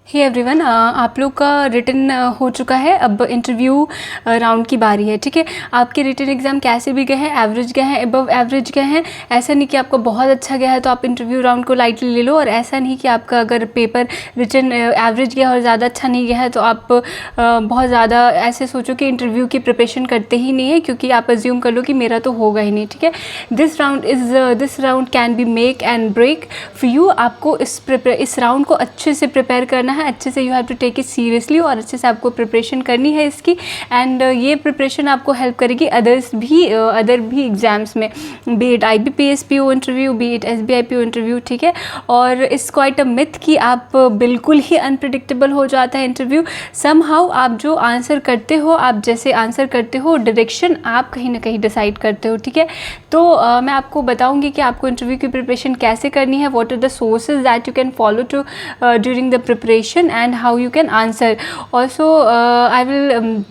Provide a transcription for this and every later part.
Hey everyone, आप लोग का रिटन हो चुका है। अब इंटरव्यू राउंड की बारी है। ठीक है, आपके रिटन एग्ज़ाम कैसे भी गए हैं, एवरेज गए हैं, अबव एवरेज गए हैं। ऐसा नहीं कि आपका बहुत अच्छा गया है तो आप इंटरव्यू राउंड को लाइटली ले लो, और ऐसा नहीं कि आपका अगर पेपर रिटन एवरेज गया और ज़्यादा अच्छा नहीं गया है तो आप बहुत ज़्यादा ऐसे सोचो कि इंटरव्यू की प्रिपरेशन करते ही नहीं है, क्योंकि आप अज्यूम कर लो कि मेरा तो होगा ही नहीं। ठीक है, this round can be make and break for you. आपको इस राउंड को अच्छे से प्रिपेयर करना है, अच्छे से। You have to take it seriously, और अच्छे से आपको प्रिपरेशन करनी है इसकी। एंड ये प्रिपरेशन आपको हेल्प करेगी अदर भी एग्ज़ाम्स में, B it IBPS PO interview, B it SBI PO interview. ठीक है, और इट्स क्वाइट अ मिथ कि आप बिल्कुल ही अनप्रिडिक्टेबल हो जाता है इंटरव्यू। समहाउ आप जो आंसर करते हो, आप जैसे आंसर करते हो, डायरेक्शन आप कहीं ना कहीं डिसाइड करते हो। ठीक है, तो मैं आपको बताऊंगी कि आपको इंटरव्यू की प्रिपरेशन कैसे करनी है, what are the sources that you can follow to during the preparation, and how you can answer. Also, I will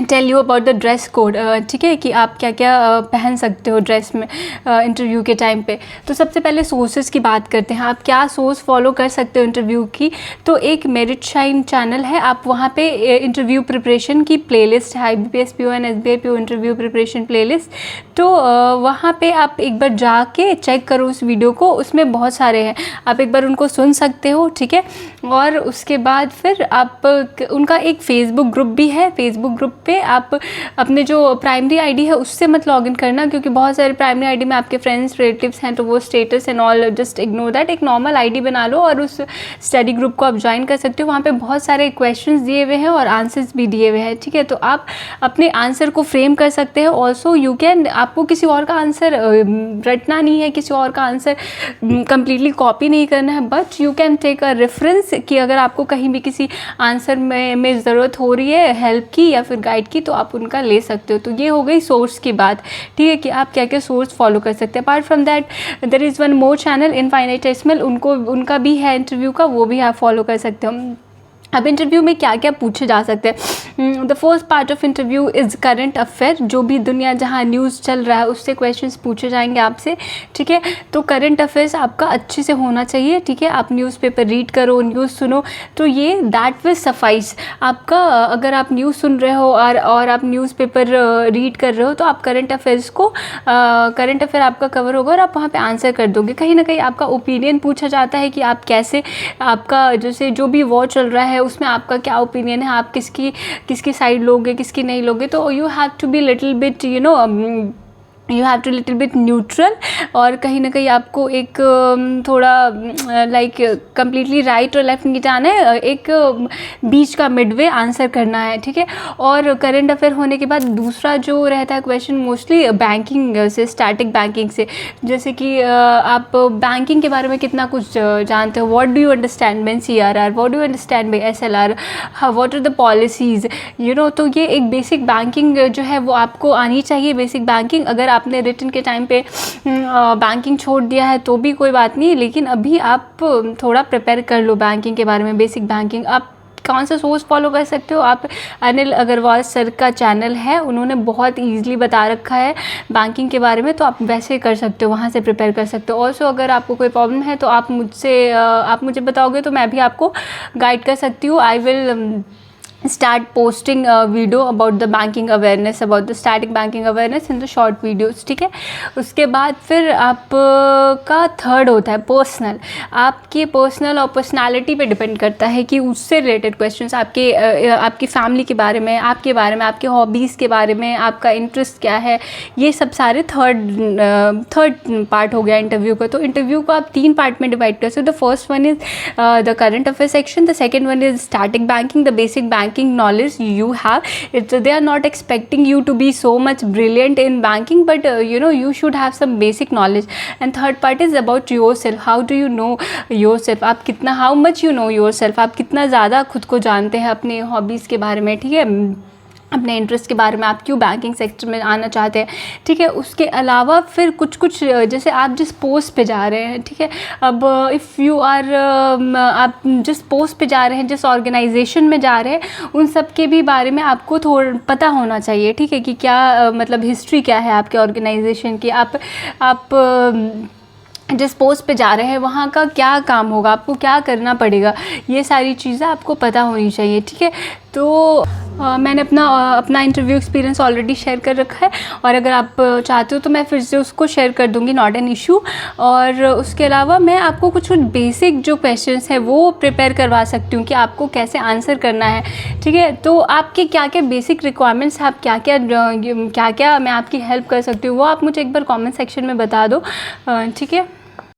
tell you about the dress code. ठीक है, कि आप क्या क्या पहन सकते हो ड्रेस में इंटरव्यू के टाइम पे। तो सबसे पहले सोर्सेज की बात करते हैं, आप क्या सोर्स फॉलो कर सकते हो इंटरव्यू की। तो एक मेरिट शाइन चैनल है, आप वहाँ पे इंटरव्यू प्रिपरेशन की प्लेलिस्ट है, IBPS PO and SBI PO interview preparation playlist. तो वहाँ पे आप एक बार जाके चेक करो उस वीडियो को, उसमें बहुत सारे हैं, आप एक बार उनको सुन सकते हो। ठीक है, और उसके बाद फिर आप उनका एक फेसबुक ग्रुप भी है। फेसबुक ग्रुप पे आप अपने जो प्राइमरी आईडी है उससे मत लॉगिन करना, क्योंकि बहुत सारे प्राइमरी आईडी में आपके फ्रेंड्स रिलेटिव्स हैं, तो वो status and all just ignore that. एक नॉर्मल आईडी बना लो और उस स्टडी ग्रुप को आप ज्वाइन कर सकते हो। वहाँ पे बहुत सारे क्वेश्चंस दिए हुए हैं और आंसर्स भी दिए हुए हैं। ठीक है, तो आप अपने आंसर को फ्रेम कर सकते हैं। ऑल्सो यू कैन, आपको किसी और का आंसर रटना नहीं है, किसी और का आंसर कम्प्लीटली कॉपी नहीं करना है, but you can take a reference कि अगर आपको कहीं भी किसी आंसर में ज़रूरत हो रही है हेल्प की या फिर गाइड की, तो आप उनका ले सकते हो। तो ये हो गई सोर्स की बात। ठीक है, कि आप क्या क्या सोर्स फॉलो कर सकते हैं। Apart from that there is one more channel, infinitesimal, उनका भी है इंटरव्यू का, वो भी आप फॉलो कर सकते हो। अब इंटरव्यू में क्या क्या पूछे जा सकते हैं। The first part of interview is current affair, जो भी दुनिया जहाँ न्यूज़ चल रहा है उससे क्वेश्चंस पूछे जाएंगे आपसे। ठीक है, तो करंट अफेयर्स आपका अच्छे से होना चाहिए। ठीक है, आप न्यूज़पेपर रीड करो, न्यूज़ सुनो, तो ये दैट विल सफाइस आपका। अगर आप न्यूज़ सुन रहे हो और आप न्यूज़पेपर रीड कर रहे हो, तो आप करंट अफेयर आपका कवर होगा और आप वहाँ पर आंसर कर दोगे। कहीं ना कहीं आपका ओपिनियन पूछा जाता है कि आप कैसे, आपका जैसे जो भी वॉर चल रहा है उसमें आपका क्या ओपिनियन है, आप किसकी साइड लोगे, किसकी नहीं लोगे। तो you have to be little bit you have to little bit neutral, और कहीं ना कहीं आपको एक थोड़ा लाइक कम्प्लीटली राइट और लेफ्ट नहीं जाना है, एक बीच का मिडवे आंसर करना है। ठीक है, और करंट अफेयर होने के बाद दूसरा जो रहता है क्वेश्चन मोस्टली बैंकिंग से, स्टैटिक बैंकिंग से, जैसे कि आप बैंकिंग के बारे में कितना कुछ जानते हो। What do you understand by CRR, what do you understand by SLR, what are the policies, तो ये एक बेसिक बैंकिंग जो है वो आपको आनी चाहिए। बेसिक बैंकिंग, अगर आपने रिटन के टाइम पे बैंकिंग छोड़ दिया है तो भी कोई बात नहीं, लेकिन अभी आप थोड़ा प्रिपेयर कर लो बैंकिंग के बारे में, बेसिक बैंकिंग। आप कौन सा सोर्स फॉलो कर सकते हो, आप अनिल अग्रवाल सर का चैनल है, उन्होंने बहुत ईजिली बता रखा है बैंकिंग के बारे में, तो आप वैसे कर सकते हो, वहाँ से प्रिपेयर कर सकते हो। ऑल्सो अगर आपको कोई प्रॉब्लम है तो आप मुझे बताओगे तो मैं भी आपको गाइड कर सकती हूँ। I will start posting a video about the banking awareness, about the static banking awareness in the short videos। ठीक है, उसके बाद फिर आपका थर्ड होता है पर्सनल। आपके पर्सनल और पर्सनालिटी पे डिपेंड करता है कि उससे रिलेटेड क्वेश्चंस, आपकी फैमिली के बारे में, आपके हॉबीज़ के बारे में, आपका इंटरेस्ट क्या है, ये सब सारे थर्ड पार्ट हो गया इंटरव्यू का। तो इंटरव्यू को आप 3 पार्ट में डिवाइड कर सकते हो। The first one is the current affair section, the second one is static banking, the basic banking knowledge you have. They are not expecting you to be so much brilliant in banking, but you should have some basic knowledge. And third part is about yourself. How do you know yourself? आप कितना, how much you know yourself, आप कितना ज़्यादा खुद को जानते हैं अपने हॉबीज़ के बारे में। ठीक है, अपने इंटरेस्ट के बारे में, आप क्यों बैंकिंग सेक्टर में आना चाहते हैं। ठीक है, उसके अलावा फिर कुछ जैसे आप जिस पोस्ट पे जा रहे हैं। ठीक है, अब इफ़ यू आर, आप जिस पोस्ट पे जा रहे हैं, जिस ऑर्गेनाइजेशन में जा रहे हैं, उन सब के भी बारे में आपको थोड़ा पता होना चाहिए। ठीक है, कि क्या मतलब हिस्ट्री क्या है आपके ऑर्गेनाइजेशन की, आप जिस पोस्ट पे जा रहे हैं वहाँ का क्या काम होगा, आपको क्या करना पड़ेगा, ये सारी चीज़ें आपको पता होनी चाहिए, ठीक है। तो मैंने अपना इंटरव्यू एक्सपीरियंस ऑलरेडी शेयर कर रखा है, और अगर आप चाहते हो तो मैं फिर से उसको शेयर कर दूँगी, नॉट एन इशू। और उसके अलावा मैं आपको कुछ बेसिक जो क्वेश्चंस हैं वो प्रिपेयर करवा सकती हूँ कि आपको कैसे आंसर करना है, ठीक है। तो आपके क्या क्या बेसिक रिक्वायरमेंट्स, आप क्या क्या मैं आपकी हेल्प कर सकती हूँ, वो आप मुझे एक बार कॉमेंट सेक्शन में बता दो, ठीक है।